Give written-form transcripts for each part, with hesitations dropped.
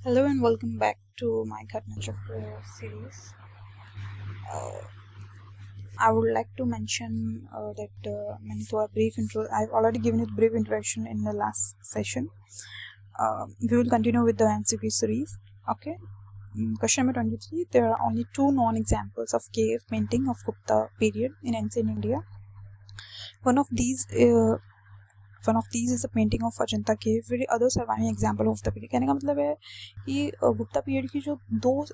Hello and welcome back to my Ghatna Chakra series. I would like to mention that मैंने थोड़ा brief intro. I've already given you the brief introduction in the last session. We will continue with the MCQ series. Okay. Question number 23. There are only two known examples of cave painting of Gupta period in ancient India. One of these is a painting of Ajanta cave. Very other surviving example of the period. कहने का मतलब है कि Gupta period की जो दो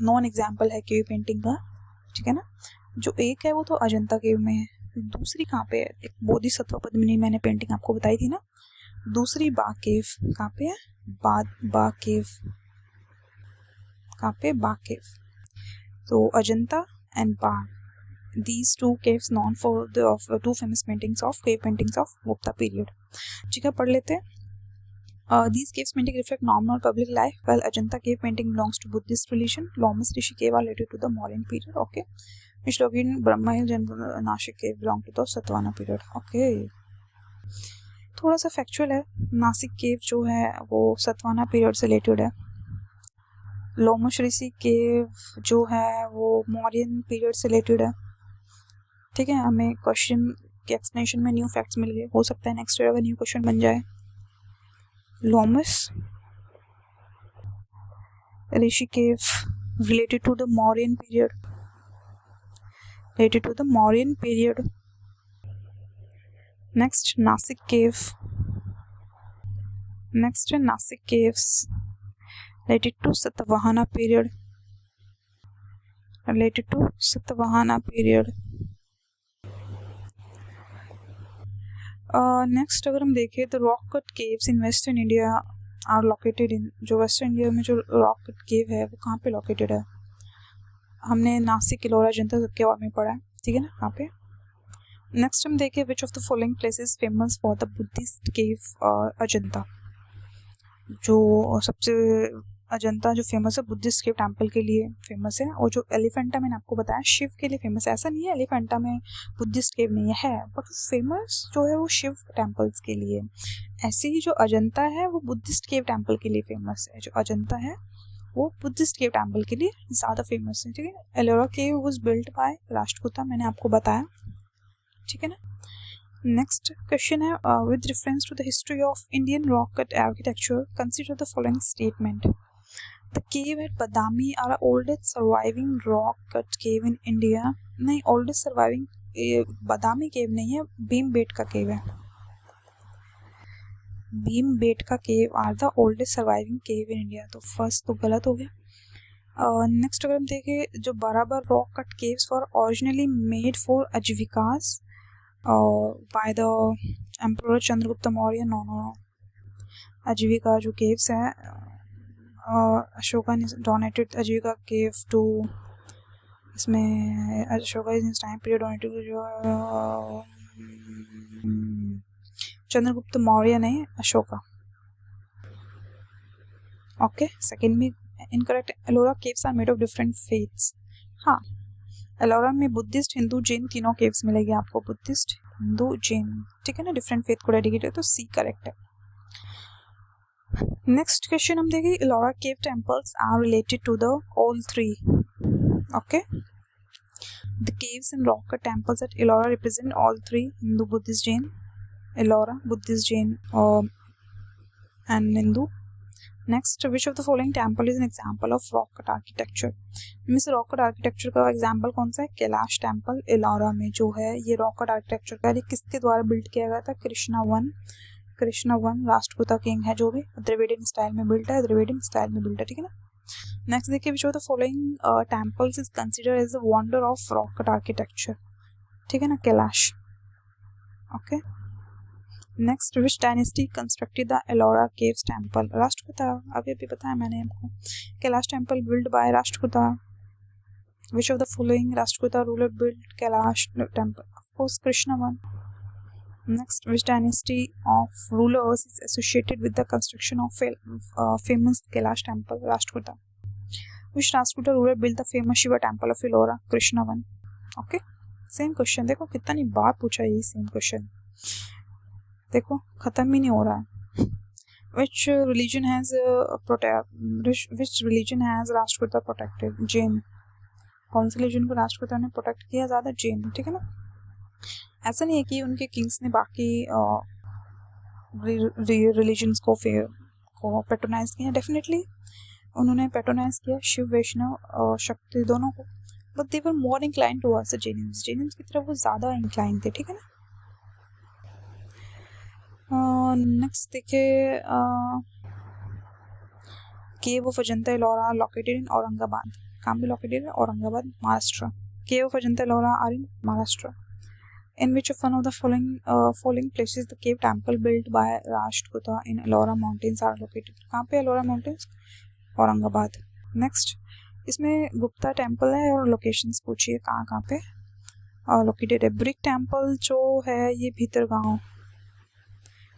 non example है cave painting का, ठीक है ना, जो एक है वो तो अजंता केव में है, दूसरी कहाँ पे है? एक बोधिसत्व पद्मिनी मैंने पेंटिंग आपको बताई थी ना, दूसरी बा केव कहाँ पे है? बा केव कहाँ पे? बा केव. तो अजंता एंड बा, these two caves known for the two famous paintings of cave paintings of Gupta period. ठीक है, पढ़ लेते हैं. These caves painting reflect normal public life, while Ajanta cave painting belongs to Buddhist religion. Lomas Rishi cave are related to the Mauryan period. Okay. Vishlogin Brahma Hill and Nashik cave belong to the Satvana period. Okay. थोड़ा सा factual है. नासिक केव जो है वो Satavahana period से related है. लोमस ऋषि केव जो है वो मौर्यन पीरियड से रिलेटेड है. ठीक है, हमें क्वेश्चन के एक्सप्लेनेशन में न्यू फैक्ट्स मिल गए. हो सकता है नेक्स्ट ईयर अगर न्यू क्वेश्चन बन जाए. Lomas Rishi cave related to the Mauryan period. Next Nashik caves related to Satavahana period. Next अगर हम देखें तो rock cut caves in western India are located in, जो वेस्टर्न इंडिया में जो रॉक कट केव है वो कहाँ पे लोकेटेड है? हमने नासिक, इलोरा, अजंता सबके बारे में पढ़ा है, ठीक है ना, कहाँ पे. नेक्स्ट हम देखें which of the following places famous for the Buddhist cave Ajanta. जो सबसे अजंता जो फेमस है बुद्धिस्ट केव टेम्पल के लिए फेमस है, और जो एलिफेंटा मैंने आपको बताया शिव के लिए फेमस है. ऐसा नहीं है एलिफेंटा में बुद्धिस्ट केव नहीं है, बट फेमस जो है वो शिव टेम्पल्स के लिए. ऐसे ही जो अजंता है वो बुद्धिस्ट केव टेम्पल के लिए फेमस है. जो अजंता है वो बुद्धिस्ट केव टेम्पल के लिए ज़्यादा फेमस है, ठीक है. Ellora cave was built by Rashtrakuta, मैंने आपको बताया, ठीक है ना. नेक्स्ट क्वेश्चन है with reference to the history of Indian rock cut architecture consider the following statement. The cave at Badami are the oldest surviving rock cut cave in India. नहीं, oldest surviving Badami cave नहीं है, Bhimbetka cave है. Bhimbetka cave are the oldest surviving cave in India. तो first तो गलत हो गया. Next अगर हम देखें जो Barabar rock cut caves for originally made for Ajivikas by the emperor Chandragupta Maurya. No, Ajivika जो केव्स है अशोका ने डोनेटेड आजीविका केव टू, इसमें अशोका इस टाइम पीरियड डोनेटेड जो चंद्रगुप्त मौर्य ने अशोका. ओके, सेकंड में incorrect. Ellora caves are made of different faiths. हाँ, एलोरा में बुद्धिस्ट, हिंदू, जैन तीनों केव्स मिलेगी आपको. बुद्धिस्ट, हिंदू, जैन, ठीक है ना, डिफरेंट फेथ को डेडिकेटेड, तो सी करेक्ट है. नेक्स्ट क्वेश्चन हम देखें. Ellora cave temples are related to the all three. Okay, the caves and rock cut temples at Ellora represent all three, Hindu, Buddhist, Jain. Ellora Buddhist, Jain and Hindu. Next, which of the following temple is an example of rock cut architecture. इनमें से rock cut architecture का example कौन सा है? Kailash temple Ellora में जो है ये रॉक कट आर्किटेक्चर का किसके द्वारा बिल्ड किया गया था? कृष्णा वन राष्ट्रकूटा किंग है, जो भी द्रविडियन स्टाइल में बिल्ड है, ठीक है ना. नेक्स्ट देखिए, which of the following temples is considered as the wonder of rock cut architecture, ठीक है ना, Kailash. Okay, next, which dynasty constructed the Ellora caves temple. Rashtrakuta, अभी बताया मैंने आपको. Kailash temple build by Rashtrakuta. Which of the following Rashtrakuta ruler build Kailash temple? Of course Krishna one. Next, which dynasty of rulers is associated with the construction of famous Kailash temple? Rashtrakuta. Which Rashtrakuta ruler built the famous Shiva temple of Ellora? Krishnavan. Okay, same question. देखो कितनी बार पूछा ये same question. देखो ख़त्म ही नहीं हो रहा है। Which religion has राष्ट्रपिता प्रोटेक्टेड? जैन। कौन से रिलीजन को राष्ट्रपिता ने प्रोटेक्ट किया ज़्यादा? जैन, ठीक है ना। ऐसा नहीं है कि उनके किंग्स ने बाकी रिलीजन्स को पेट्रोनाइज किया, डेफिनेटली उन्होंने पेट्रोनाइज किया शिव वैष्णव शक्ति दोनों को, but they were more incline towards Jainism की तरफ वो ज़्यादा इंक्लाइन थे, ठीक है ना। नेक्स्ट देखिए, cave of Ajanta Ellora located in Aurangabad. कहाँ पे लोकेटेड है? Aurangabad, Maharashtra. Cave of Ajanta Ellora are in Maharashtra. In which of one of the following places the cave temple built by Rashtrakuta in Ellora Mountains are located? कहाँ पे Ellora Mountains? औरंगाबाद। नेक्स्ट, इसमें Gupta temple है और locations पूछिए कहाँ पे लोकेटेड है। ब्रिक टेम्पल जो है ये भीतरगांव,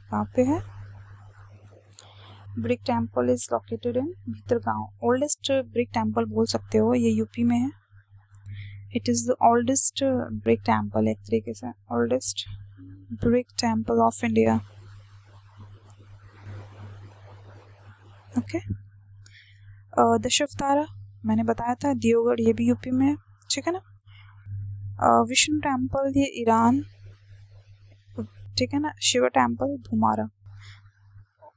कहाँ पे है? Brick temple is located in Bhitargaon. Oldest brick temple बोल सकते हो, ये यूपी में है। It is the oldest brick temple, एक तरीके से oldest brick temple of India. Okay, Dashavatara मैंने बताया था, दियोगढ़ ये भी यूपी में है, ठीक है ना। विष्णु टेम्पल ये ईरान, ठीक है ना। Shiva temple Bhumara.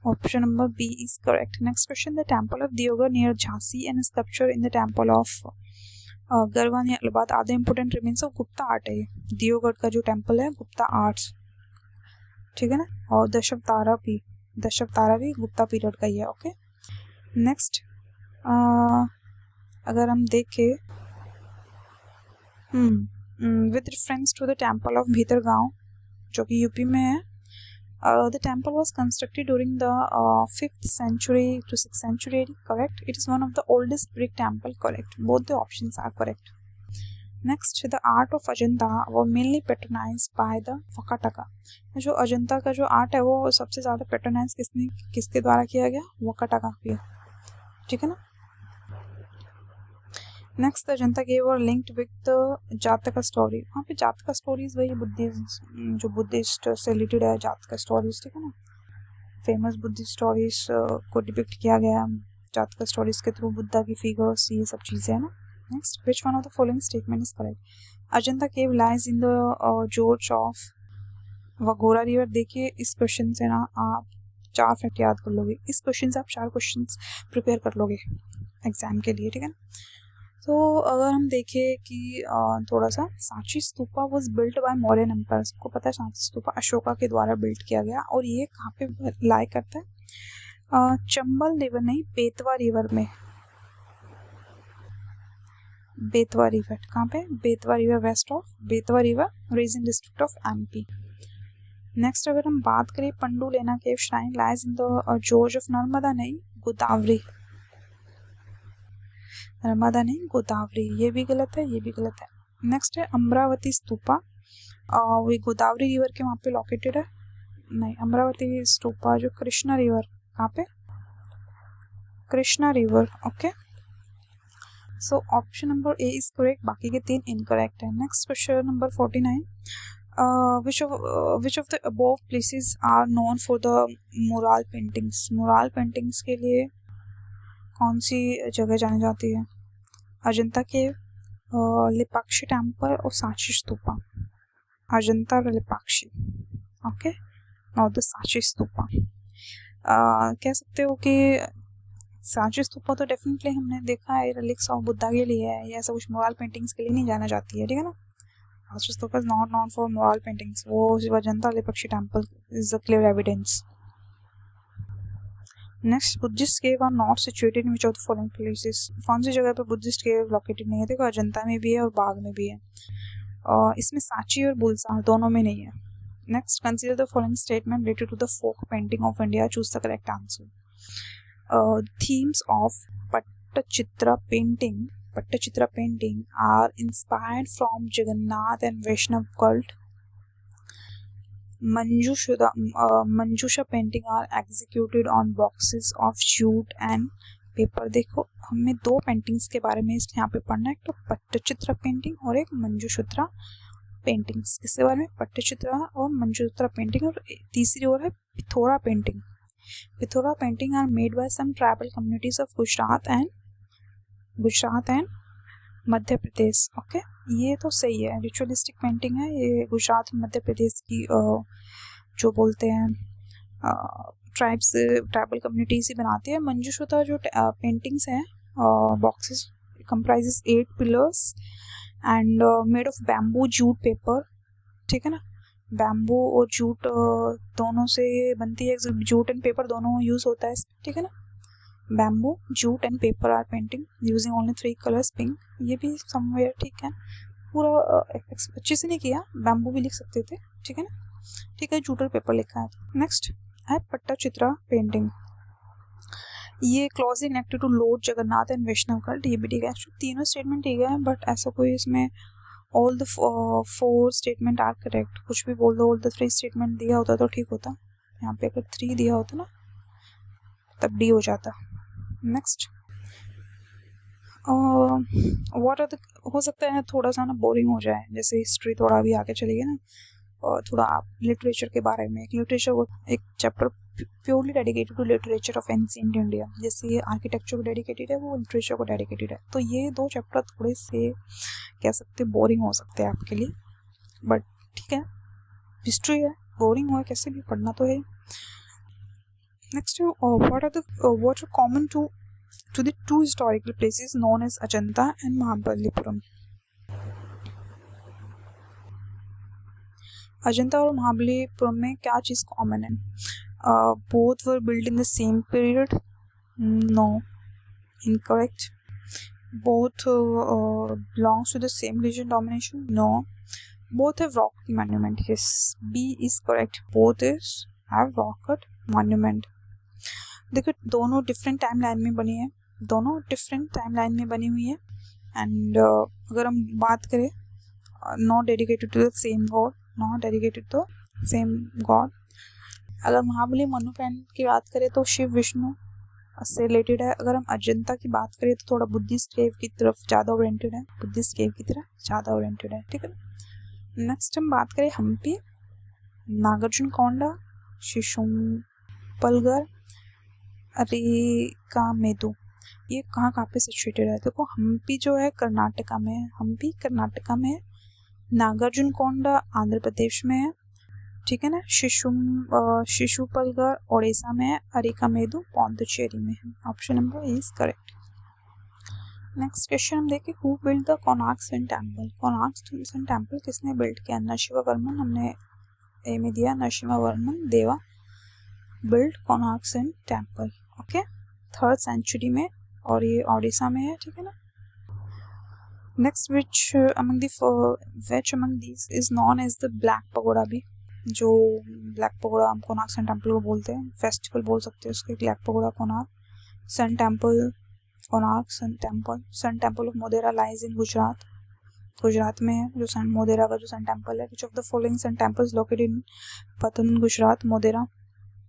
Option number B is correct. Next question, the temple of Deogarh near Jhansi and sculpture in the temple of Garhwa या Allahabad are the important remains of Gupta art है। ये दियोगढ़ का जो टेम्पल है गुप्ता आर्ट्स, ठीक है ना। और दशावतारा भी गुप्ता पीरियड का ही है। ओके, नेक्स्ट अगर हम देखें with reference to the temple of Bhitargaon जो कि यूपी में है, the temple was constructed during the 5th century to 6th century, correct. It is one of the oldest brick temple, correct. Both the options are correct. Next, the art of Ajanta was mainly patronized by the Vakataka. जो अजंता का जो art है वो सबसे ज़्यादा patronise किसके द्वारा किया गया? वकाटका किया, ठीक है ना। नेक्स्ट, अजंता केव और लिंक्ड विद द जातका स्टोरी। वहाँ पे जातका स्टोरीज वही बुद्धिस्ट से रिलेटेड है, जातका स्टोरीज, ठीक है ना। फेमस बुद्धिस्ट स्टोरीज को डिपिक्ट किया गया जातका स्टोरीज के थ्रू, बुद्धा की फिगर्स, ये सब चीज़ें है ना। Next, which one of the following statement is correct? Ajanta cave lies in the gorge of Waghora river. देखिए इस क्वेश्चन से ना आप 4 फैक्ट याद कर लोगे, इस क्वेश्चन से आप 4 क्वेश्चन प्रिपेयर कर लोगे एग्जाम के लिए, ठीक है ना। तो अगर हम देखें कि थोड़ा सा, Sanchi stupa was built by Mauryan empire. सबको पता है सांची स्तूपा अशोका के द्वारा बिल्ट किया गया, और ये कहाँ पे लाई करता है? चंबल रिवर नहीं, बेतवा रिवर में। बेतवा रिवर कहाँ पे? Betwa river west of Betwa river, region district of MP. Next, अगर हम बात करें Pandu Lena cave shrine lies in the gorge of Narmada नहीं, गोदावरी। नर्मदा नहीं, गोदावरी, ये भी गलत है, ये भी गलत है। नेक्स्ट है अमरावती स्तूपा, वो गोदावरी रिवर के वहाँ पे लोकेटेड है नहीं। अमरावती स्तूपा जो कृष्णा रिवर, कहाँ पे? Krishna river. Okay, so option number A is correct, बाकी के 3 इनकरेक्ट है। Next question number 49, which of the above places are known for the mural paintings. Mural paintings के लिए कौन सी जगह जानी जाती है? अजंता केव, लिपाक्षी टेम्पल और सांची स्तूपा। अजंता और लिपाक्षी, ओके, और द सांची स्तूपा। कह सकते हो कि सांची स्तूपा तो डेफिनेटली हमने देखा है रिलिक्स ऑफ बुद्धा के लिए है, ये ऐसा कुछ मोरल पेंटिंग्स के लिए नहीं जाना जाती है, ठीक है ना। Sanchi stupa is not known for mural paintings, वो Ajanta Lepakshi temple is the clear evidence. Next, Buddhist cave are not situated in which of the following places. कौन सी जगह पे बुद्धिस्ट केव लोकेटेड नहीं है? देखो अजंता में भी है और बाग में भी है, और इसमें सांची और बुलसार दोनों में नहीं है। Next, consider the following statement related to the folk painting of India, choose the correct answer. Themes of Pattachitra painting are inspired from Jagannath and Vaishnav cult. Manjusha painting are executed on boxes of jute and paper. देखो हमें 2 paintings के बारे में यहाँ पे पढ़ना है, एक तो पट्टचित्रा पेंटिंग और एक मंजूषा पेंटिंग्स, किसके बारे में, पट्टचित्रा और मंजूश्री पेंटिंग, और तीसरी और है Pithora painting. Pithora painting are made by some tribal communities of Gujarat and Madhya Pradesh. Okay, ये तो सही है, रिचुअलिस्टिक पेंटिंग है ये, गुजरात मध्य प्रदेश की जो बोलते हैं ट्राइबल कम्युनिटीज ही बनाती है। मंजूश्री जो पेंटिंग्स हैं boxes comprises 8 pillars and made of bamboo jute paper, ठीक है ना, बैम्बू और जूट दोनों से बनती है, जूट एंड पेपर दोनों यूज होता है, ठीक है ना। Bamboo jute and paper are painting using only 3 colours pink, ये भी समवेयर ठीक है, पूरा अच्छे से नहीं किया, बैम्बू भी लिख सकते थे, ठीक है ना, ठीक है, जूट और पेपर लिखा है। नेक्स्ट है पट्टचित्रा पेंटिंग, ये closely connected to lord Jagannath and Vaishnav cult, ये भी ठीक है, तीनों स्टेटमेंट ठीक है, बट ऐसा कोई इसमें all the 4 statement are correct, कुछ भी बोल दो, ऑल द 3 स्टेटमेंट दिया होता तो ठीक होता, यहाँ पे अगर 3 दिया होता ना तब डी हो जाता। नेक्स्ट व्हाट आर द, हो सकता है थोड़ा सा ना बोरिंग हो जाए, जैसे हिस्ट्री थोड़ा भी आगे चली गई ना, और थोड़ा आप लिटरेचर के बारे में, एक लिटरेचर को एक chapter purely dedicated to literature of ancient India, जैसे ये आर्किटेक्चर को डेडिकेटेड है, वो लिटरेचर को डेडिकेटेड है, तो ये 2 चैप्टर थोड़े से कह सकते बोरिंग हो सकते हैं आपके लिए, बट ठीक है, हिस्ट्री है, बोरिंग हो कैसे भी पढ़ना तो है। Next what are common to the 2 historical places known as Ajanta and Mahabalipuram. Ajanta और महाबलीपुरम में क्या चीज़ कॉमन है? Both were built in the same period. No, incorrect. Both belongs to the same religion domination. No, both have rock monument. Yes, B is correct. Both have rock monument. देखो दोनों different time line में बनी है, दोनों different time line में बनी हुई है, एंड अगर हम बात करें not dedicated to the same god, not dedicated to same god. अगर महाबली मोन्यूमेंट की बात करें तो शिव विष्णु से रिलेटेड है, अगर हम अजंता की बात करें तो थोड़ा बुद्धिस्ट केव की तरफ ज़्यादा ओरिएंटेड है, बुद्धिस्ट केव की तरफ ज़्यादा ओरिएंटेड है, ठीक है। नेक्स्ट हम बात करें हम्पी, नागार्जुनकोंडा, शिशुपलगढ़, अरिकामेदु, ये कहाँ पे सिचुएटेड है? देखो हम्पी जो है कर्नाटका में है, हम्पी कर्नाटका में है, नागार्जुनकोंडा आंध्र प्रदेश में है, ठीक है ना, शिशुपलगढ़ ओडिशा में है, अरिकामेदु पौंडुचेरी में है। Option number is correct. Next question हम देखें, who build the Konark sun temple. Konark sun temple किसने बिल्ड किया? नरसिंहवर्मन, हमने ए में दिया Narasimhavarman Deva build Konark sun temple, okay, 3rd century में, और ये ओडिशा में है, ठीक है ना। Next which among these is known as the black pagoda, भी जो ब्लैक पगोडा हम कोणार्क सन टेम्पल को बोलते हैं, फेस्टिवल बोल सकते हैं उसके, black pagoda Konark sun temple, Konark sun temple of Modhera lies in Gujarat, Gujarat में है जो मोदेरा का जो सन टेम्पल है। Which of the following sun temples located in Patan Gujarat, Modhera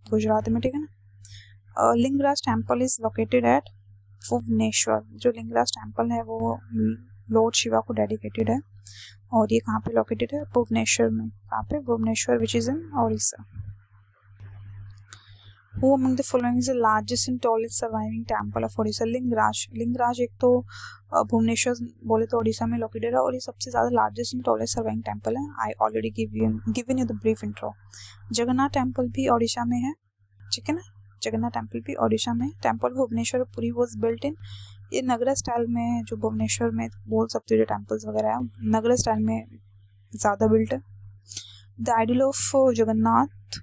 Gujarat में, ठीक है ना। Lingaraj temple is located at Bhubaneswar, जो लिंगराज टेम्पल है वो लॉर्ड शिवा को डेडिकेटेड है, और ये कहाँ पे लोकेटेड है? भुवनेश्वर में। कहाँ पे? Bhubaneswar which is in Odisha. Who among the following is the largest and tallest surviving temple of Odisha? Lingaraj एक तो भुवनेश्वर बोले तो ओडिशा में लोकेटेड है, और ये सबसे ज़्यादा largest and tallest surviving temple है। I already given you the brief intro. Jagannath temple भी ओडिशा में है, ठीक है ना, जगन्नाथ टेम्पल भी ओडिशा में। Temple Bhubaneswar Puri was built in, ये नगरा स्टाइल में, जो भुवनेश्वर में बोल सकते हो जो टेम्पल्स वगैरह है नगरा स्टाइल में ज़्यादा बिल्ट है। The idol of Jagannath,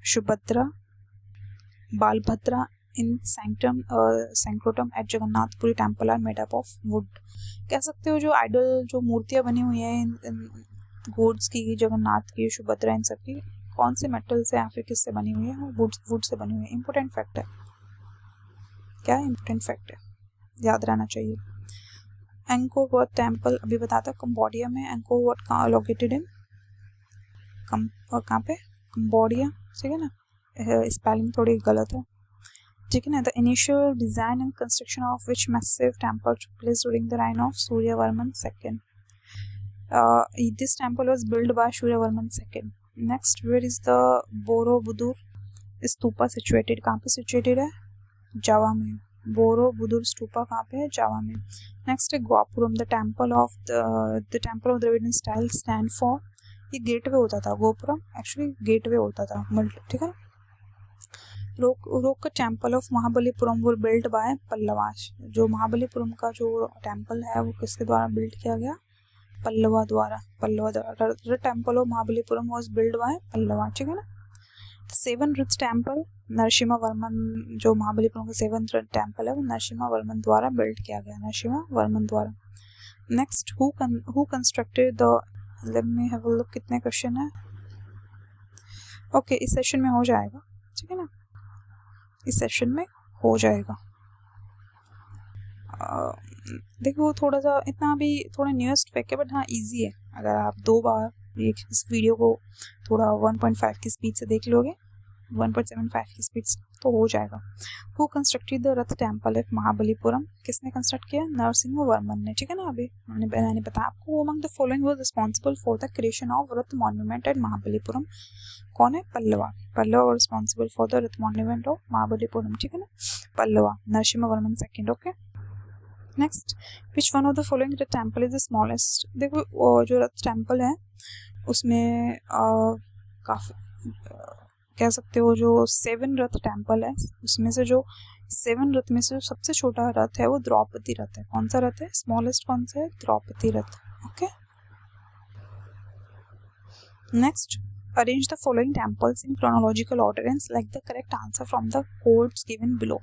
Subhadra, Balabhadra in sanctum at Jagannathpuri temple are made up of wood. कह सकते हो जो आइडल, जो मूर्तियाँ बनी हुई हैं इन गॉड्स की, जगन्नाथ की, सुभद्रा, इन सब की, कौन से मेटल से या फिर किससे बनी हुई है? वुड से बनी हुई है। इंपॉर्टेंट फैक्ट है, क्या इंपॉर्टेंट फैक्ट है, याद रहना चाहिए। एंकोर वाट टेम्पल अभी बताता, कंबोडिया में। एंकोर वाट कहाँ लोकेटेड है? कहाँ पे? कंबोडिया, ठीक है ना, स्पेलिंग थोड़ी गलत है, ठीक है ना। The initial design and construction of which massive temple took place during the reign of Suryavarman II। This temple was built by Suryavarman II. Next, where is the Borobudur stupa situated? कहाँ पे situated है? जावा में. Borobudur stupa कहाँ पे है? जावा में. Next है gopuram, the temple of Dravidian style stand for. ये गेटवे होता था. गोपुरम एक्चुअली गेटवे होता था. ठीक है ना. रोक का टेम्पल ऑफ महाबलीपुरम वो बिल्ड बाय पल्लवास. जो महाबलीपुरम का जो टेम्पल है वो किसके द्वारा बिल्ड किया गया? पल्लवा द्वारा. The temple of Mahabalipuram was build by Pallava. ठीक है ना. सेवन रुद्र टेम्पल नरसिम्हा वर्मन, जो महाबलीपुरम का सेवन रुद्र टेम्पल है वो नरसिम्हा वर्मन द्वारा बिल्ड किया गया. नरसिम्हा वर्मन द्वारा. Next, who constructed the. Let me have a look कितने क्वेश्चन है. ओके, इस सेशन में हो जाएगा. ठीक है ना, इस सेशन में हो जाएगा. देखो थोड़ा सा इतना भी थोड़ा न्यूएस्ट फैक्ट है, बट हाँ इजी है. अगर आप 2 बार इस वीडियो को थोड़ा 1.5 की स्पीड से देख लोगे, 1.75 की स्पीड से, तो हो जाएगा. Who constructed the Rath temple of Mahabalipuram? किसने कंस्ट्रक्ट किया? नरसिम्हा वर्मन ने. ठीक है ना. अभी मैंने बताया आपको. Among the following was responsible for the creation of Rath monument eight Mahabalipuram? कौन है? Pallava. Pallava responsible for the Rath monument of Mahabalipuram. ठीक है ना. Pallava, Narasimha Varman second. Okay. Next, which one of the following the temple is the smallest? देखो जो रथ temple है उसमें काफ़ी कह सकते हो, जो 7 रथ टेम्पल है उसमें से जो 7 रथ में से जो सबसे छोटा रथ है वो द्रौपदी रथ है. कौन सा रथ है? स्मॉलेस्ट कौन सा है? द्रौपदी रथ. Okay. Next, arrange the following temples in chronological order and select the correct answer from the codes given below.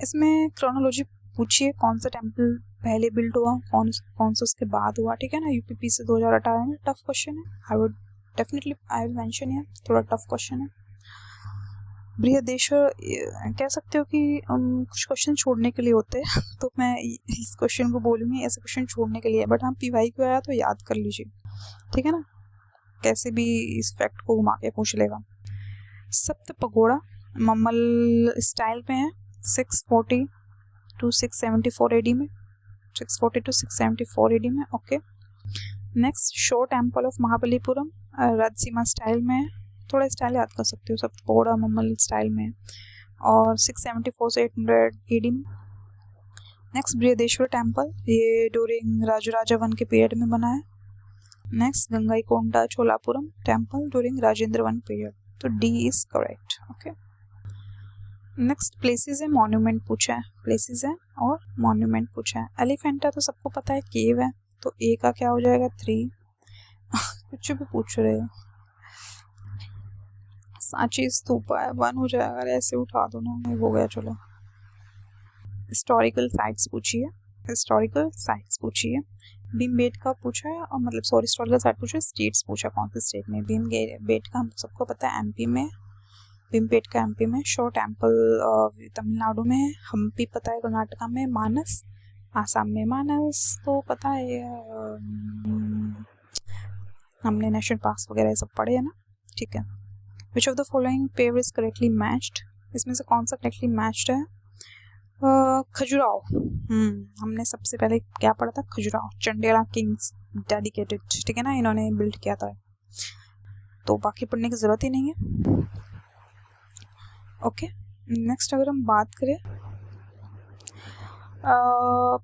इसमें क्रोनोलॉजी पूछिए, कौन सा टेम्पल पहले बिल्ड हुआ, कौन सा उसके बाद हुआ. ठीक है ना. यूपीपी से 2018 में. टफ क्वेश्चन है. आई विल मेंशन है. थोड़ा टफ क्वेश्चन है. बृहदेश्वर कह सकते हो कि कुछ क्वेश्चन छोड़ने के लिए होते हैं तो मैं इस क्वेश्चन को बोलूँगी ऐसे क्वेश्चन छोड़ने के लिए, बट हाँ पीवाई क्यों आया तो याद कर लीजिए. ठीक है ना. कैसे भी इस फैक्ट को घुमा के पूछ लेगा. सप्त पगोड़ा मम्मल स्टाइल में है. 640 to 674 AD में. 640 to 674 AD में. Okay. Next, shore temple of Mahabalipuram Rajasimha style में है. थोड़ा स्टाइल याद कर सकते हो. सब पगोड़ा मम्मल स्टाइल में और 674 से 800 AD में. नेक्स्ट, बृहदेश्वर टेम्पल, ये ड्यूरिंग राजराजा वन के पीरियड में बना है. Next, Gangaikonda Cholapuram temple during Rajendra one period. तो D is correct. Okay. Next, places है मॉन्यूमेंट पूछा है. प्लेसेस है और मॉन्यूमेंट पूछा है. एलिफेंटा तो सबको पता है, केव है, तो ए का क्या हो जाएगा? 3. कुछ भी पूछ रहे हो. सांची स्तूपा है, 1 हो जाएगा. अगर ऐसे उठा दो ना, हो गया. चलो, हिस्टोरिकल साइट्स पूछिए. हिस्टोरिकल साइट्स पूछिए. भीमबेटका पूछा है, और मतलब सॉरी हिस्टोरिकल साइट पूछा है. स्टेट्स पूछा कौन से स्टेट में. भीमबेटका हम सबको पता है एमपी में. भीमबेटका एमपी में. शो टेम्पल तमिलनाडु में है. हम्पी पता है कर्नाटका में. मानस आसाम में. मानस तो पता है, हमने नेशनल पार्क्स वगैरह सब पढ़े हैं ना. ठीक है. Which of the following pair is correctly matched? इसमें से कौन सा करेक्टली मैच्ड है? खजुराहो. हमने सबसे पहले क्या पढ़ा था? खजुराहो. Chandela kings dedicated. ठीक है ना. इन्होंने बिल्ड किया था, तो बाकी पढ़ने की जरूरत ही नहीं है. ओके. नेक्स्ट, अगर हम बात करें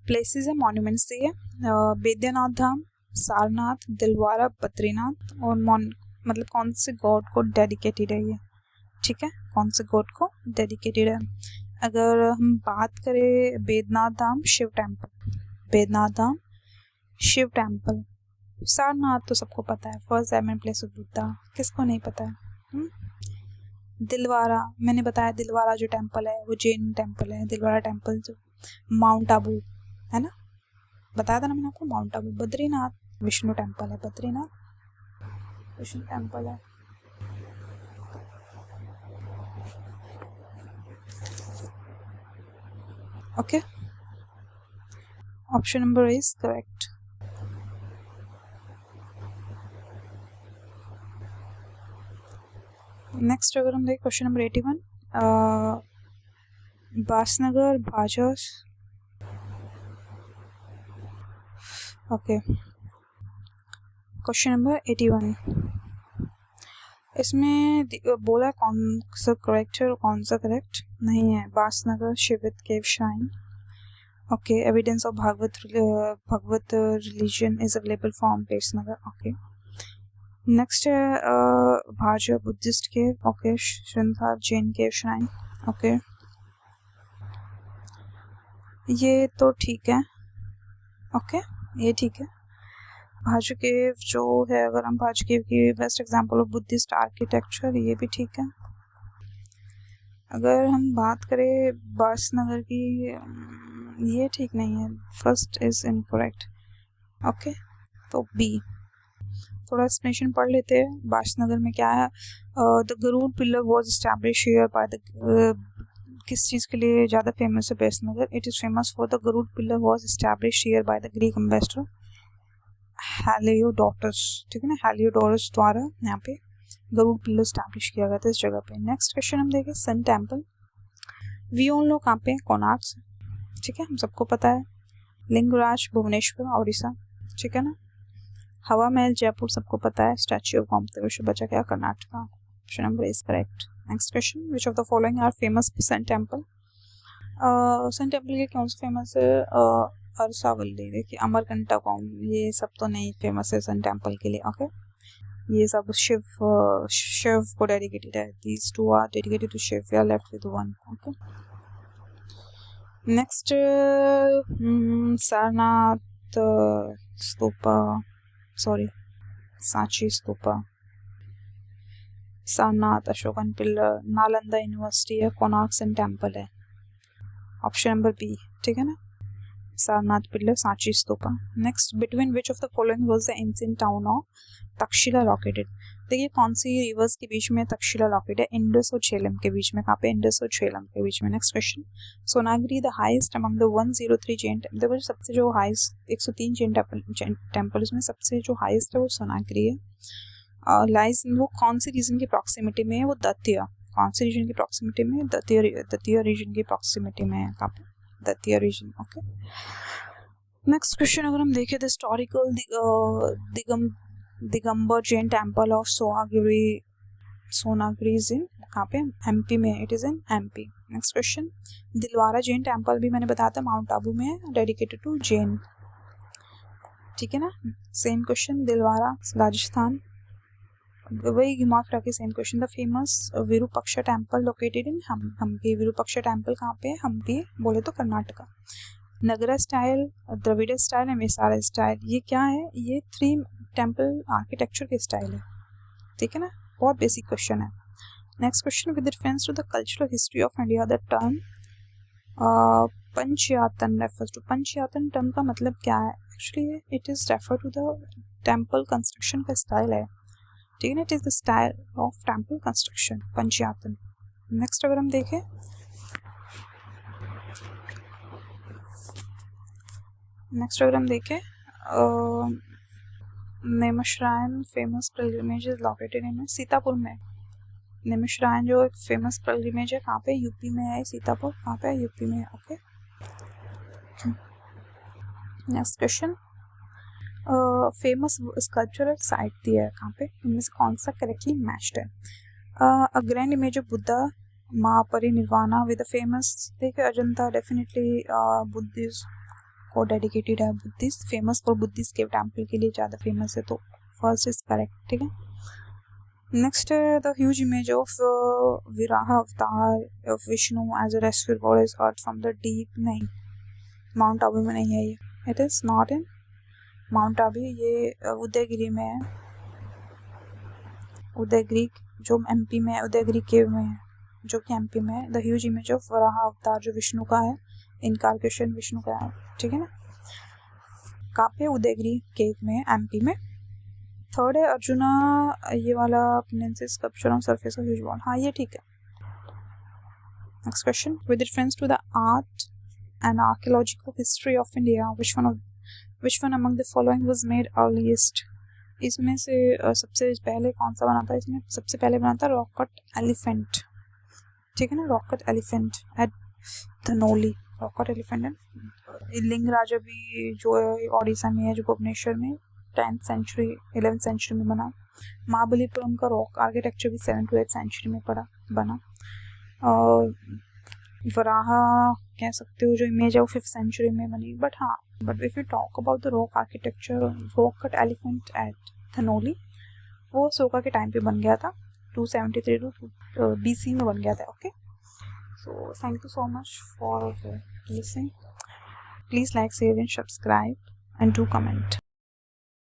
प्लेसेस है मॉन्यूमेंट्स से, बैद्यनाथ धाम, सारनाथ, दिलवारा, बद्रीनाथ, और मतलब कौन से गॉड को डेडिकेटेड है ये. ठीक है. कौन से गॉड को डेडिकेटेड है. अगर हम बात करें बैद्यनाथ धाम, शिव टेम्पल. बैद्यनाथ धाम, शिव टेम्पल. सारनाथ तो सबको पता है, first diamond place of Buddha. किसको नहीं पता है? दिलवारा मैंने बताया. दिलवारा जो टेम्पल है वो जैन टेम्पल है. दिलवारा टेम्पल जो माउंट आबू है ना, बताया था ना मैंने आपको. माउंट आबू. बद्रीनाथ विष्णु टेम्पल है. बद्रीनाथ विष्णु टेम्पल है. Okay. Option number is correct. Next अगर हम देखें question number 81, Besnagar, Bhaja. Okay. Question number 81, इसमें बोला कौन सा करेक्ट है और कौन सा करेक्ट नहीं है। Besnagar Shivite cave shrine, okay. Evidence of Bhagavata religion is available from Besnagar, okay. Next है भाजपा बुद्धिस्ट केव, ओके। श्रृंगार जैन केव श्राइन, ओके। ये तो ठीक है, ओके, ये ठीक है। भाजू केव जो है, अगर हम भाजू केव की best example of Buddhist architecture, ये भी ठीक है। अगर हम बात करें बासनगर की, ये ठीक नहीं है, फर्स्ट इज इनकरेक्ट, ओके। तो बी। थोड़ा एक्सप्लेनेशन पढ़ लेते हैं। बासनगर में क्या है, the Garuda pillar was establish here by the, किस चीज़ के लिए ज़्यादा फेमस है Besnagar? It is famous for the Garuda pillar was establish here by the Greek ambassador Heliodorus, ठीक है ना, हेलियोडोटस द्वारा यहाँ पे गरुड़ पिलर स्टैब्लिश किया गया था इस जगह पे। नेक्स्ट क्वेश्चन हम देखें, सन टेम्पल वी ओन लो कहाँ पे, कोणार्क, ठीक है, हम सबको पता है। लिंगराज भुवनेश्वर उड़ीसा, ठीक है ना। हवा महल जयपुर सबको पता है। स्टैच्यू ऑफ गोमतेश्वर बचा क्या, Karnataka. Option number is correct. Next question, which of the following are famous sun temple? Sun temple के कौन सा फेमस है? अरसावल्ली, देखिए अमरकंटक, ये सब तो नहीं फेमस है सन टेम्पल के लिए, ओके। ये सब शिव को डेडिकेटेड है। These two are dedicated to Shiva, we are left with one, okay. Next Sarnath stupa, sorry Sanchi stupa, Sarnath Ashokan pillar, Nalanda university है, कोणार्क सन टेम्पल है। ऑप्शन नंबर बी, ठीक है ना, Sarnath pillar, Sanchi stupa. Next, between which of the following was the ancient town of Takshashila located? देखिए कौन सी reverse के बीच में Takshashila located है? इंडस और झेलम के बीच में। कहाँ पे? इंडस और झेलम के बीच में। Next question, Sonagiri the highest among the 103 Jain temple. देखो सबसे जो हाईएस्ट 103 जैन टेम्पल्स में सबसे जो हाईएस्ट है वो सोनागिरी है। लाइज वो कौन सी रीजन की प्रॉक्सिमिटी में है? वो दतिया। कौन सी रीजन की प्रॉक्सिमिटी में? दतिया रीजन की प्रॉक्सिमिटी में है। कहाँ पे? Datia region, okay. Next question अगर हम देखें, the historical Digambar Jain temple of Sonagiri is in, कहाँ पे? एमपी में, it is in MP. Next question, Dilwara Jain temple भी मैंने बताया था माउंट आबू में, डेडिकेटेड टू जैन, ठीक है ना। सेम क्वेश्चन, दिलवारा राजस्थान, वही घुमा फिरा के same question. The famous Virupaksha temple located in Hampi. Virupaksha temple कहाँ पे है? हम्पी बोले तो कर्नाटका। नगरा स्टाइल, द्रविड़ स्टाइल है, मेसारा स्टाइल, ये क्या है? ये 3 टेम्पल आर्किटेक्चर के स्टाइल है, ठीक है ना, बहुत बेसिक क्वेश्चन है। Next question, with reference to the cultural history of India the term Panchayatana refers to. Panchayatana term का मतलब क्या है? Actually it is refer to the temple construction का स्टाइल है, ठीक है ना, it is the style of temple construction, Panchayatana. Next अगर हम देखें, Naimisharanya famous pilgrimage is located in Sitapur में। नेमिश्राइन जो एक फेमस पिलग्रिमेज है, कहाँ पे? यूपी में है। सीतापुर कहाँ पे है? यूपी में है, okay. Next question, famous sculptural site दिया है, कहाँ पे? इनमें से कौन सा करेक्टली मैच्ड है? A grand image of Buddha Mahaparinirvana with famous, देखिए अजंता डेफिनेटली बुद्धिस्ट को डेडिकेटेड है। Buddhist famous for Buddhist cave temple के लिए ज़्यादा फेमस है, तो फर्स्ट इज करेक्ट, ठीक है। Next, the huge image of Varaha avatar of Vishnu as a rescue god is heard from the deep, नहीं, माउंट आबू में नहीं है ये, it is not in mount Abu, ये उदयगिरी में है। उदयगिरी जो एमपी में है, उदयगिरी केव में है जो कि एमपी में है। The huge image of Varaha अवतार जो विष्णु का है, इनकार्नेशन विष्णु का है, ठीक है ना, कहाँ पे? उदयगिरी केव में, एमपी में। थर्ड है अर्जुना, ये वाला peninsula sculpture on surface of huge wall, हाँ ये ठीक है। Next question, with reference to the art and archaeological history of India which one among the following was made earliest? इसमें से सबसे पहले कौन सा बना था? इसमें सबसे पहले बना था रॉक कट एलिफेंट, ठीक है ना, rock cut elephant at Dhauli, rock cut elephant. Lingaraj भी जो है उड़ीसा में है, जो भुवनेश्वर में, 10th सेंचुरी 11th सेंचुरी में बना। महाबलीपुरम का रॉक आर्किटेक्चर भी 7th to 8th सेंचुरी में बना। वराहा कह सकते हो जो इमेज है वो 5th सेंचुरी में बनी। But if you talk about the rock architecture, rock cut elephant at Dhauli, वो सोका के टाइम पे बन गया था, 273 to BC में बन गया था। Okay, so thank you so much for listening. Please like, share and subscribe and do comment.